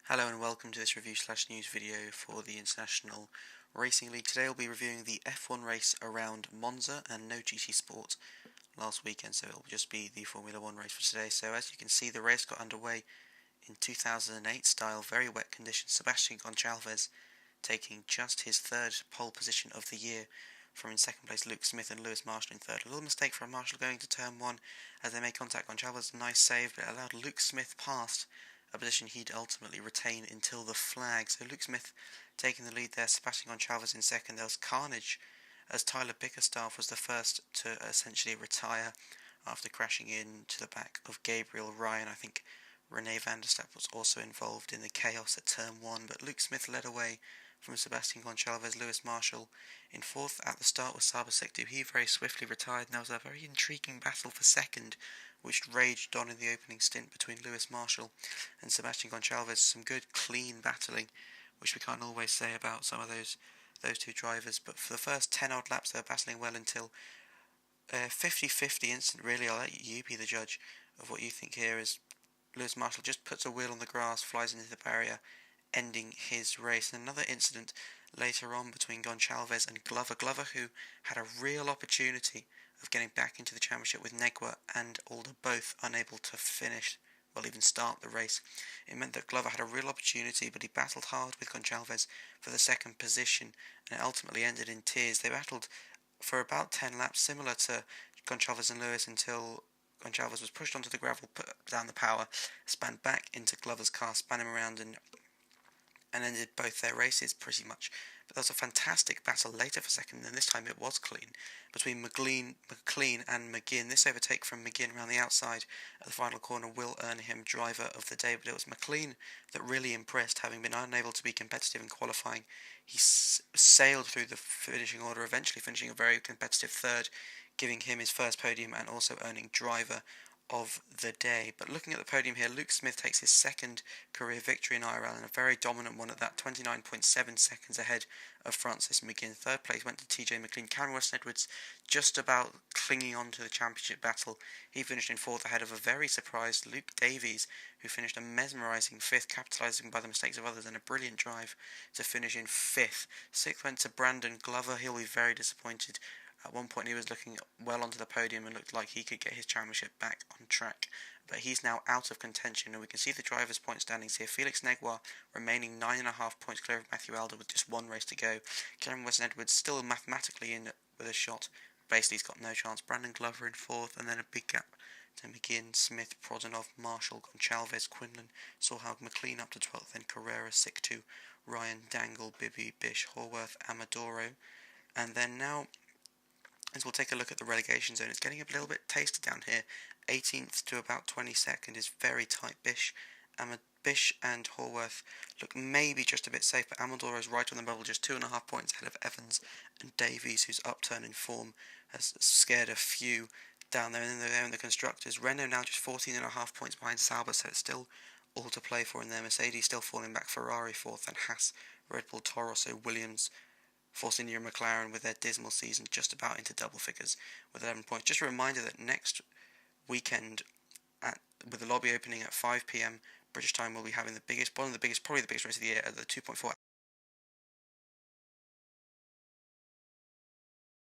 Hello and welcome to this review/news video for the International Racing League. Today we'll be reviewing the F1 race around Monza and no GT Sport last weekend, so it'll just be the Formula 1 race for today. So as you can see, the race got underway in 2008 style, very wet conditions. Sebastian Gonçalves taking just his third pole position of the year from in second place Luke Smith and Lewis Marshall in third. A little mistake from Marshall going to turn one as they made contact. Gonçalves, a nice save, but it allowed Luke Smith past, a position he'd ultimately retain until the flag. So Luke Smith taking the lead there, Sebastian Gonçalves in second. There was carnage as Tyler Bickerstaff was the first to essentially retire after crashing into the back of Gabriel Ryan. I think Rene van der Stapp was also involved in the chaos at turn one, but Luke Smith led away from Sebastian Gonçalves. Lewis Marshall in fourth. At the start was Saba Sekdu. He very swiftly retired, and there was a very intriguing battle for second, which raged on in the opening stint between Lewis Marshall and Sebastian Gonçalves. Some good, clean battling, which we can't always say about some of those two drivers. But for the first 10 odd laps, they were battling well until 50-50 instant. Really, I'll let you be the judge of what you think here. As Lewis Marshall just puts a wheel on the grass, flies into the barrier, ending his race. And another incident later on between Gonçalves and Glover. Glover, who had a real opportunity of getting back into the championship with Negua and Alder both unable to finish, well, even start the race. It meant that Glover had a real opportunity, but he battled hard with Gonçalves for the second position, and it ultimately ended in tears. They battled for about 10 laps, similar to Gonçalves and Lewis, until Gonçalves was pushed onto the gravel, put down the power, span back into Glover's car, span him around, and ended both their races pretty much. But there was a fantastic battle later for second, and this time it was clean, between McLean and McGinn. This overtake from McGinn around the outside at the final corner will earn him driver of the day, but it was McLean that really impressed, having been unable to be competitive in qualifying. He sailed through the finishing order, eventually finishing a very competitive third, giving him his first podium and also earning driver of the day. But looking at the podium here, Luke Smith takes his second career victory in IRL, and a very dominant one at that, 29.7 seconds ahead of Francis McGinn. Third place went to TJ McLean. Cameron Weston-Edwards just about clinging on to the championship battle. He finished in fourth ahead of a very surprised Luke Davies, who finished a mesmerising fifth, capitalising by the mistakes of others and a brilliant drive to finish in fifth. Sixth went to Brandon Glover. He'll be very disappointed. At one point he was looking well onto the podium and looked like he could get his championship back on track, but he's now out of contention, and we can see the drivers' point standings here. Felix Negua remaining 9.5 points clear of Matthew Elder with just one race to go. Cameron Weston-Edwards still mathematically in with a shot. Basically he's got no chance. Brandon Glover in fourth, and then a big gap to McGinn, Smith, Prodanov, Marshall, Gonçalves, Quinlan, Sorhaug, McLean up to 12th, then Carrera, Siktu, Ryan, Dangle, Bibby, Bish, Horworth, Amadoro, and then now as we'll take a look at the relegation zone. It's getting a little bit tasty down here. 18th to about 22nd is very tight. Bish and Horworth look maybe just a bit safe, but Amadoro is right on the bubble, just 2.5 points ahead of Evans and Davies, whose upturn in form has scared a few down there. And then they're in the constructors. Renault now just 14.5 points behind Sauber, so it's still all to play for in there. Mercedes still falling back. Ferrari fourth, and Haas, Red Bull, Toro Rosso, Williams, Force India and McLaren with their dismal season just about into double figures with 11 points. Just a reminder that next weekend, with the lobby opening at 5 p.m. British time, we'll be having probably the biggest race of the year at the 2.4